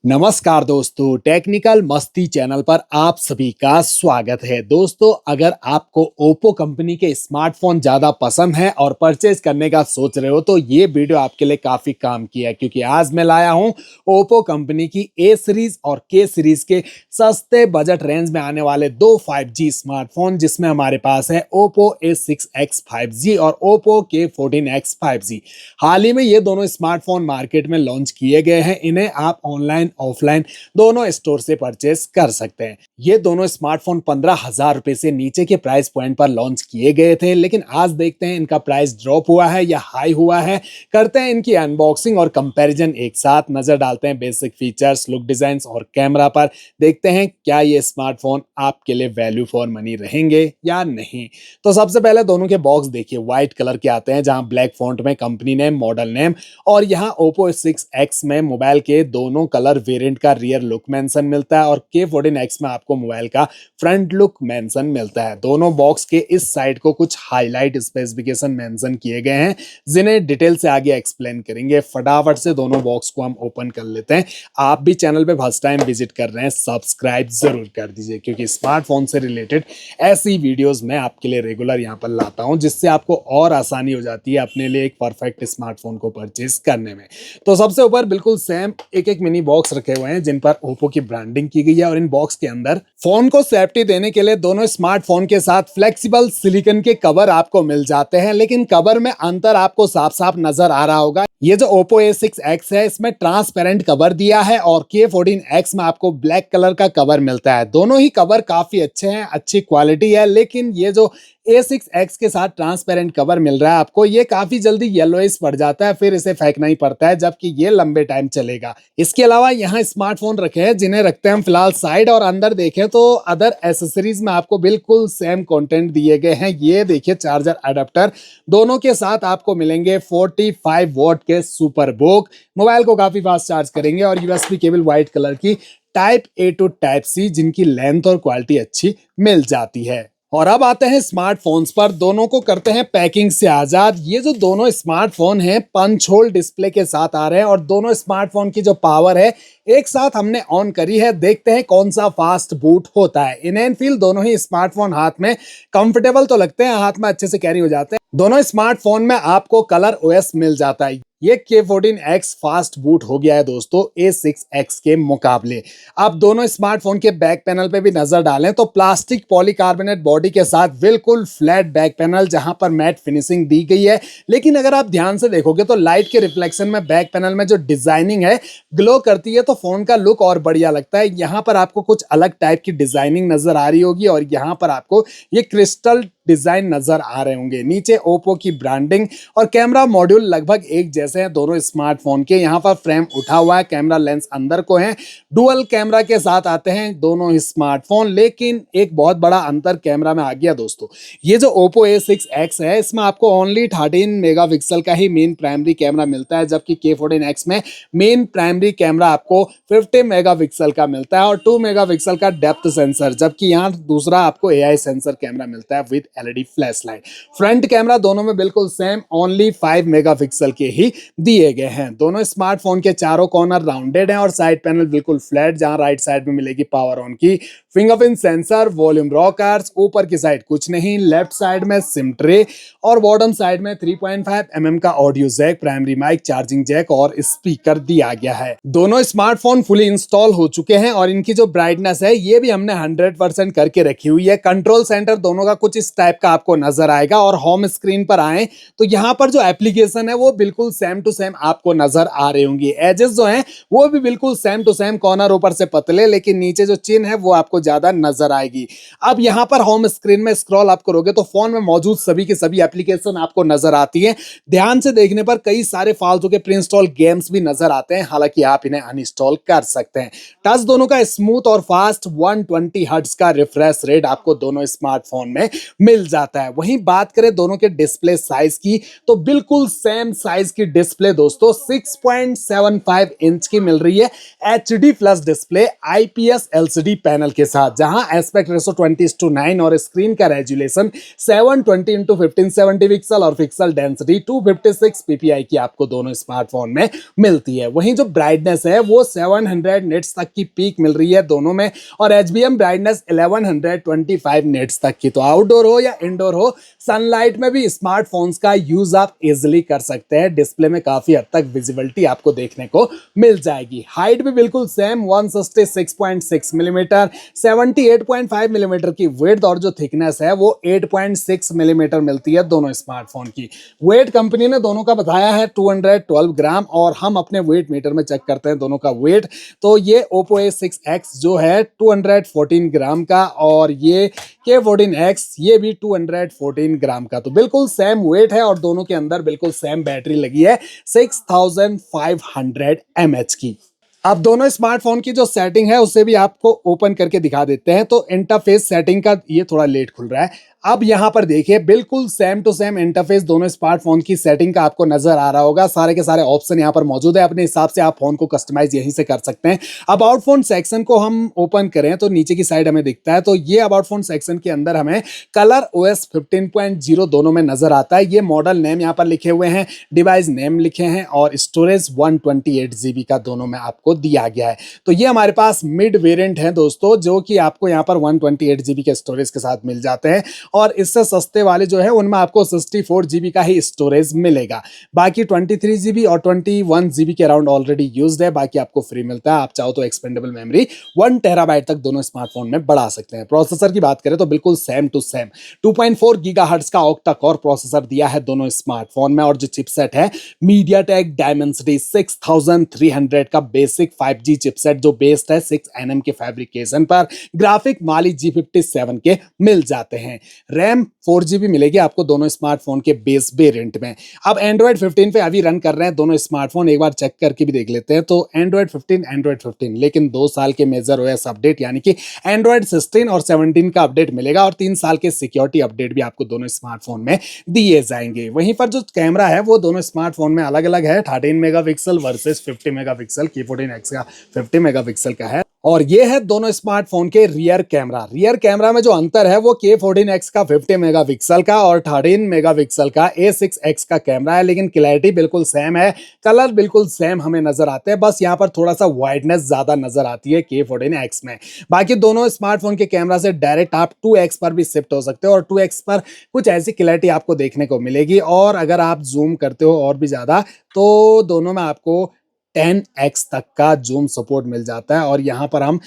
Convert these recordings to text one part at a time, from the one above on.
नमस्कार दोस्तों, टेक्निकल मस्ती चैनल पर आप सभी का स्वागत है। दोस्तों, अगर आपको ओप्पो कंपनी के स्मार्टफोन ज़्यादा पसंद है और परचेज करने का सोच रहे हो तो ये वीडियो आपके लिए काफ़ी काम की है, क्योंकि आज मैं लाया हूँ ओप्पो कंपनी की ए सीरीज और के सीरीज के सस्ते बजट रेंज में आने वाले दो 5G स्मार्टफोन, जिसमें हमारे पास है ओप्पो A6X 5G और ओप्पो K14X 5G। हाल ही में ये दोनों स्मार्टफोन मार्केट में लॉन्च किए गए हैं। इन्हें आप ऑनलाइन ऑफलाइन दोनों स्टोर से परचेस कर सकते हैं। ये दोनों स्मार्टफोन 15,000 रुपए से नीचे के प्राइस पॉइंट पर लॉन्च किए गए थे, लेकिन आज देखते हैं इनका प्राइस ड्रॉप हुआ है या हाई हुआ है। करते हैं इनकी अनबॉक्सिंग और कंपैरिजन एक साथ, नजर डालते हैं बेसिक फीचर्स, लुक, डिजाइन और कैमरा पर। देखते हैं क्या ये स्मार्टफोन आपके लिए वैल्यू फॉर मनी रहेंगे या नहीं। तो सबसे पहले दोनों के बॉक्स देखिए, व्हाइट कलर के आते हैं, जहां ब्लैक फॉन्ट में कंपनी नेम, मॉडल नेम और यहाँ ओप्पो 6X में मोबाइल के दोनों कलर वेरिएंट का रियर लुक मेंशन मिलता है और K14X में आपको मोबाइल का फ्रंट लुक मेंशन मिलता है। दोनों बॉक्स के इस साइड को कुछ हाईलाइट स्पेसिफिकेशन मेंशन किए गए हैं, जिन्हें डिटेल से आगे एक्सप्लेन करेंगे। फटाफट से दोनों बॉक्स को हम ओपन कर लेते हैं। आप भी चैनल पे फर्स्ट टाइम विजिट कर रहे हैं, सब्सक्राइब जरूर कर दीजिए, क्योंकि स्मार्टफोन से रिलेटेड ऐसी वीडियोस मैं आपके लिए रेगुलर यहाँ पर लाता हूँ, जिससे आपको और आसानी हो जाती है अपने लिए एक परफेक्ट स्मार्टफोन को परचेज करने में। तो सबसे ऊपर बिल्कुल सेम एक एक मिनी बॉक्स रखे हुए हैं, जिन पर ओप्पो की ब्रांडिंग की गई है और इन बॉक्स के अंदर फोन को सेफ्टी देने के लिए दोनों स्मार्टफोन के साथ फ्लेक्सिबल सिलिकॉन के कवर आपको मिल जाते हैं, लेकिन कवर में अंतर आपको साफ साफ नजर आ रहा होगा। ये जो ओप्पो A6X है, इसमें ट्रांसपेरेंट कवर दिया है और K14X में आपको ब्लैक कलर का कवर मिलता है। दोनों ही कवर काफी अच्छे हैं, अच्छी क्वालिटी है, लेकिन ये जो A6X के साथ ट्रांसपेरेंट कवर मिल रहा है आपको, ये काफी जल्दी येलोइश पड़ जाता है, फिर इसे फेंकना ही पड़ता है, जबकि ये लंबे टाइम चलेगा। इसके अलावा यहाँ स्मार्टफोन रखे हैं, जिन्हें रखते हैं हम फिलहाल साइड, और अंदर देखें तो अदर एसेसरीज में आपको बिल्कुल सेम कंटेंट दिए गए हैं। ये देखिए, चार्जर अडेप्टर दोनों के साथ आपको मिलेंगे 45 वॉट के सुपर बोक, मोबाइल को काफी फास्ट चार्ज करेंगे, और यूएसबी केबल व्हाइट कलर की type A to type C, जिनकी लेंथ और क्वालिटी अच्छी मिल जाती है। और अब आते हैं स्मार्टफोन्स पर, दोनों को करते हैं पैकिंग से आजाद। ये जो दोनों स्मार्टफोन हैं, पंच होल डिस्प्ले के साथ आ रहे हैं, और दोनों स्मार्टफोन की जो पावर है एक साथ हमने ऑन करी है। देखते हैं कौन सा फास्ट बूट होता है। इन एंड फील दोनों ही स्मार्टफोन हाथ में कंफर्टेबल तो लगते हैं, हाथ में अच्छे से कैरी हो जाते हैं। दोनों स्मार्टफोन में आपको कलर ओएस मिल जाता है। ये K14X फास्ट बूट हो गया है दोस्तों A6X के मुकाबले। अब दोनों स्मार्टफोन के बैक पैनल पे भी नजर डालें तो प्लास्टिक पॉलीकार्बोनेट बॉडी के साथ बिल्कुल फ्लैट बैक पैनल, जहां पर मैट फिनिशिंग दी गई है। लेकिन अगर आप ध्यान से देखोगे तो लाइट के रिफ्लेक्शन में बैक पैनल में जो डिजाइनिंग है ग्लो करती है, तो फोन का लुक और बढ़िया लगता है। यहाँ पर आपको कुछ अलग टाइप की डिजाइनिंग नजर आ रही होगी, और यहाँ पर आपको ये क्रिस्टल डिजाइन नजर आ रहे होंगे। नीचे ओप्पो की ब्रांडिंग और कैमरा मॉड्यूल लगभग एक जैसे हैं दोनों स्मार्टफोन के। यहाँ पर फ्रेम उठा हुआ है, कैमरा लेंस अंदर को है, डुअल कैमरा के साथ आते हैं दोनों ही स्मार्टफोन। लेकिन एक बहुत बड़ा अंतर कैमरा में आ गया दोस्तों। ये जो ओप्पो A6X है, इसमें आपको ओनली 13 मेगापिक्सल का ही मेन प्राइमरी कैमरा मिलता है, जबकि K14X में मेन प्राइमरी कैमरा आपको 50 मेगापिक्सल का मिलता है और 2 मेगापिक्सल का डेप्थ सेंसर, जबकि यहाँ दूसरा आपको AI सेंसर कैमरा मिलता है with LED flash light. Front camera दोनों में बिल्कुल सेम, ओनली 5 मेगापिक्सल के ही दिए गए हैं। दोनों स्मार्टफोन के चारों कॉर्नर राउंडेड हैं और साइड पैनल बिल्कुल फ्लैट, जहां राइट साइड में मिलेगी पावर ऑन की, फिंगरप्रिंट सेंसर, वॉल्यूम रॉकर्स। ऊपर की साइड कुछ नहीं, लेफ्ट साइड में सिम ट्रे और बॉटम साइड में 3.5 mm का audio jack, primary mic, charging jack और स्पीकर दिया गया है। दोनों स्मार्टफोन फुली इंस्टॉल हो चुके हैं और इनकी जो ब्राइटनेस है ये भी हमने 100% करके रखी हुई है। कंट्रोल सेंटर दोनों का कुछ इस टाइप का आपको नजर आएगा, और होम स्क्रीन पर आए तो यहाँ पर जो एप्लीकेशन है वो बिल्कुल सेम टू सेम आपको नजर आ रही होंगी। एजेस जो हैं वो भी बिल्कुल सेम टू सेम, कॉर्नर ऊपर से पतले, लेकिन नीचे जो चिन्ह है वो आपको ज्यादा नजर आएगी। अब यहाँ पर होम स्क्रीन में स्क्रॉल आप करोगे तो फोन में मौजूद सभी की सभी एप्लीकेशन आपको नजर आती है। ध्यान से देखने पर कई सारे फालतू के प्री इंस्टॉल गेम्स भी नजर आते हैं, हालांकि आप इन्हें अनइंस्टॉल कर सकते हैं। टच दोनों का स्मूथ और फास्ट 120 हर्ट्ज का रिफ्रेश रेट आपको दोनों स्मार्टफोन में मिल मिल जाता है। वहीं बात करें दोनों के डिस्प्ले साइज की, तो बिल्कुल सेम साइज की डिस्प्ले दोस्तों 6.75 इंच की मिल रही है, HD plus display IPS LCD panel के साथ, जहां एस्पेक्ट रेशो 20:9 और स्क्रीन का रेजुलेशन 720x1570 पिक्सल और पिक्सल डेंसिटी 256 ppi की आपको दोनों स्मार्टफोन में मिलती है। वहीं जो ब्राइटनेस है वो 700 निट्स तक की पीक मिल रही है दोनों में, और HBM ब्राइटनेस 1125 निट्स तक की। तो आउटडोर हो या इंडोर हो, सनलाइट में भी स्मार्टफोन्स का यूज आप इजिली कर सकते हैं। डिस्प्ले में काफी हद तक विजिबिलिटी आपको देखने को मिल जाएगी। हाइट भी बिल्कुल सेम 166.6 मिलीमीटर, 78.5 मिलीमीटर की विड्थ, और जो थिकनेस है वो 8.6 मिलीमीटर मिलती है दोनों स्मार्टफोन की। वेट कंपनी ने दोनों का बताया है 212 ग्राम, और हम अपने वेट मीटर में चेक करते हैं दोनों का वेट। तो ये Oppo A6X जो है 214 ग्राम का, और ये K14X ये भी 214 ग्राम का। तो बिल्कुल सेम वेट है, और दोनों के अंदर बिल्कुल सेम बैटरी लगी है 6500 mAh की। अब दोनों स्मार्टफोन की जो सेटिंग है उसे भी आपको ओपन करके दिखा देते हैं। तो इंटरफेस सेटिंग का ये थोड़ा लेट खुल रहा है। अब यहां पर देखिए बिल्कुल सेम टू सेम इंटरफेस दोनों स्मार्टफोन की सेटिंग का आपको नजर आ रहा होगा। सारे के सारे ऑप्शन यहां पर मौजूद है, अपने हिसाब से आप फोन को कस्टमाइज यहीं से कर सकते हैं। अबाउट फोन सेक्शन को हम ओपन करें तो नीचे की साइड हमें दिखता है। तो ये अबाउट फोन सेक्शन के अंदर हमें कलर OS 15.0 दोनों में नजर आता है। ये मॉडल नेम यहां पर लिखे हुए हैं, डिवाइस नेम लिखे हैं, और स्टोरेज 128 GB का दोनों में आपको दिया गया है। तो ये हमारे पास मिड वेरिएंट है दोस्तों, जो कि आपको यहाँ पर 128 GB के स्टोरेज के साथ मिल जाते हैं, और इससे सस्ते वाले जो है उनमें आपको 64 GB का ही स्टोरेज मिलेगा। बाकी 23 GB और 21 GB के अराउंड ऑलरेडी यूज्ड है, बाकी आपको फ्री मिलता है। आप चाहो तो एक्सपेंडेबल मेमोरी 1 टेराबाइट तक दोनों स्मार्टफोन में बढ़ा सकते हैं। प्रोसेसर की बात करें तो बिल्कुल सेम टू सेम 2.4 गीगाहर्ट्ज का ऑक्टा कोर प्रोसेसर दिया है दोनों स्मार्टफोन में, और जो चिपसेट है MediaTek Dimensity 6300 का बेसिक 5G चिपसेट, जो बेस्ड है 6nm के फैब्रिकेशन पर। ग्राफिक Mali G57 के मिल जाते हैं। रैम 4GB मिलेगी आपको दोनों स्मार्टफोन के बेस वेरिएंट में। अब Android 15 पे अभी रन कर रहे हैं दोनों स्मार्टफोन, एक बार चेक करके भी देख लेते हैं। तो Android 15, लेकिन 2 साल के मेजर OS अपडेट यानी कि Android 16 और 17 का अपडेट मिलेगा, और 3 साल के सिक्योरिटी अपडेट भी आपको दोनों स्मार्टफोन में दिए जाएंगे। वहीं पर जो कैमरा है वो दोनों स्मार्टफोन में अलग अलग है, 13 मेगापिक्सल वर्सेस 50 मेगापिक्सल। K14X का 50 मेगापिक्सल का है, और ये है दोनों स्मार्टफोन के रियर कैमरा। रियर कैमरा में जो अंतर है वो K14X का 50 मेगापिक्सल का और 13 मेगापिक्सल का A6X का कैमरा है, लेकिन क्लैरिटी बिल्कुल सेम है, कलर बिल्कुल सेम हमें नजर आते हैं। बस यहाँ पर थोड़ा सा वाइडनेस ज्यादा नजर आती है K14X में। बाकी दोनों स्मार्टफोन के कैमरा से डायरेक्ट आप 2X पर भी शिफ्ट हो सकते हो, और 2X पर कुछ ऐसी क्लैरिटी आपको देखने को मिलेगी। और अगर आप जूम करते हो और भी ज्यादा, तो दोनों में आपको 10x तक का जूम सपोर्ट मिल जाता है। और यहाँ पर हम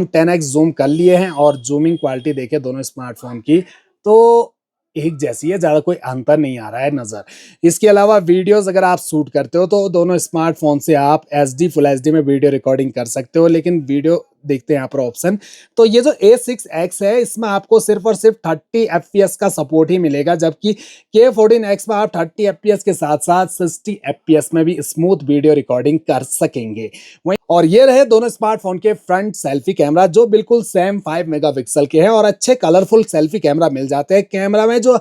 10x जूम कर लिए हैं, और जूमिंग क्वालिटी देखें दोनों स्मार्टफोन की तो एक जैसी है, ज्यादा कोई अंतर नहीं आ रहा है नजर। इसके अलावा वीडियोस अगर आप शूट करते हो तो दोनों स्मार्टफोन से आप फुल एचडी में वीडियो रिकॉर्डिंग कर सकते हो, लेकिन वीडियो देखते हैं यहाँ पर ऑप्शन। तो ये जो A6X है इसमें आपको सिर्फ और सिर्फ 30 FPS का सपोर्ट ही मिलेगा, जबकि K14X में आप 30 FPS के साथ साथ 60 FPS में भी स्मूथ वीडियो रिकॉर्डिंग कर सकेंगे। और ये रहे दोनों स्मार्टफोन के फ्रंट सेल्फी कैमरा, जो बिल्कुल सेम 5 मेगापिक्सल के हैं, और अच्छे कलरफुल सेल्फी कैमरा मिल जाते हैं। कैमरा में जो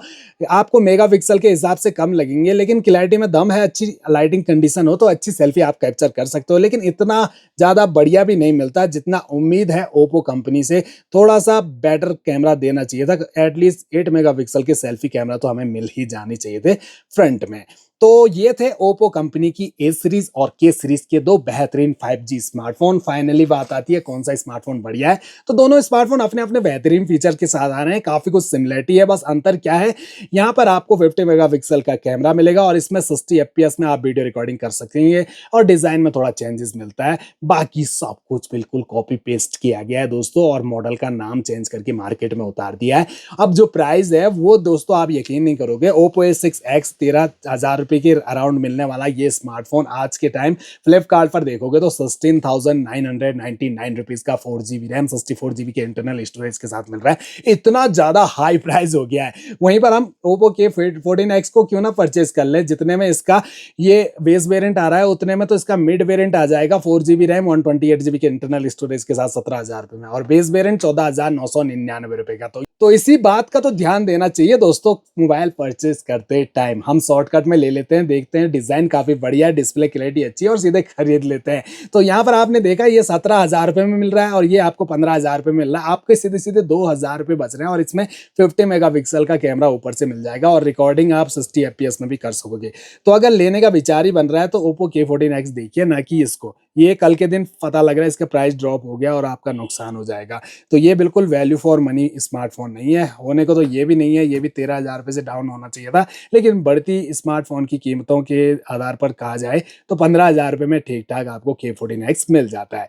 आपको मेगापिक्सल के हिसाब से कम लगेंगे, लेकिन क्लैरिटी में दम है, अच्छी लाइटिंग कंडीशन हो तो अच्छी सेल्फी आप कैप्चर कर सकते हो, लेकिन इतना ज्यादा बढ़िया भी नहीं मिलता जितना उम्मीद है ओप्पो कंपनी से। थोड़ा सा बेटर कैमरा देना चाहिए था, एटलीस्ट 8 मेगापिक्सल के सेल्फी कैमरा तो हमें मिल ही जानी चाहिए थे फ्रंट में। तो ये थे ओप्पो कंपनी की A सीरीज और K सीरीज के दो बेहतरीन 5G स्मार्टफोन। फाइनली बात आती है कौन सा स्मार्टफोन बढ़िया है, तो दोनों स्मार्टफोन अपने अपने बेहतरीन फीचर के साथ आ रहे हैं। काफी कुछ सिमिलरिटी है, बस अंतर क्या है, यहाँ पर आपको 50 मेगापिक्सल का कैमरा मिलेगा और इसमें 60 FPS में आप वीडियो रिकॉर्डिंग कर सकेंगे, और डिजाइन में थोड़ा चेंजेस मिलता है। बाकी सब कुछ बिल्कुल कॉपी पेस्ट किया गया है दोस्तों, और मॉडल का नाम चेंज करके मार्केट में उतार दिया है। अब जो प्राइस है वो दोस्तों आप यकीन नहीं करोगे, ओप्पो A6X 13,000 रुपये के अराउंड मिलने वाला ये स्मार्टफोन आज के टाइम फ्लिपकार्ट पर देखोगे तो 16,999 रुपीज का 4 GB रैम 64 GB के इंटरनल स्टोरेज के साथ मिल रहा है। इतना ज्यादा हाई प्राइस हो गया है। वहीं पर हम ओप्पो के 14X को क्यों ना परचेज कर ले, जितने में इसका ये बेस वेरिएंट आ रहा है उतने में तो इसका मिड वेरिएंट आ जाएगा 4 GB रैम 128 GB के इंटरनल स्टोरेज के साथ 17,000 रुपए में, और बेस वेरिएंट 14,999 रुपए का। तो इसी बात का तो ध्यान देना चाहिए दोस्तों मोबाइल परचेज करते टाइम। हम शॉर्टकट में ले लेते हैं, देखते हैं डिजाइन काफी बढ़िया है, डिस्प्ले क्लैरिटी अच्छी है और सीधे खरीद लेते हैं। तो यहाँ पर आपने देखा ये 17,000 रुपए में मिल रहा है और ये आपको 15,000 रुपए में मिल रहा है। आपके सीधे सीधे 2,000 रुपए बच रहे हैं और इसमें 50 मेगापिक्सल का कैमरा ऊपर से मिल जाएगा और रिकॉर्डिंग आप 60 FPS में भी कर सकोगे। तो अगर लेने का विचार ही बन रहा है तो ओप्पो K14X देखिए, ना कि इसको। ये कल के दिन पता लग रहा है इसका प्राइस ड्रॉप हो गया और आपका नुकसान हो जाएगा। तो ये बिल्कुल वैल्यू फॉर मनी स्मार्टफोन नहीं है, होने को तो ये भी नहीं है। ये भी 13,000 रुपए से डाउन होना चाहिए था, लेकिन बढ़ती स्मार्टफोन की कीमतों के आधार पर कहा जाए तो 15,000 रुपए में ठीक ठाक आपको K14X मिल जाता है।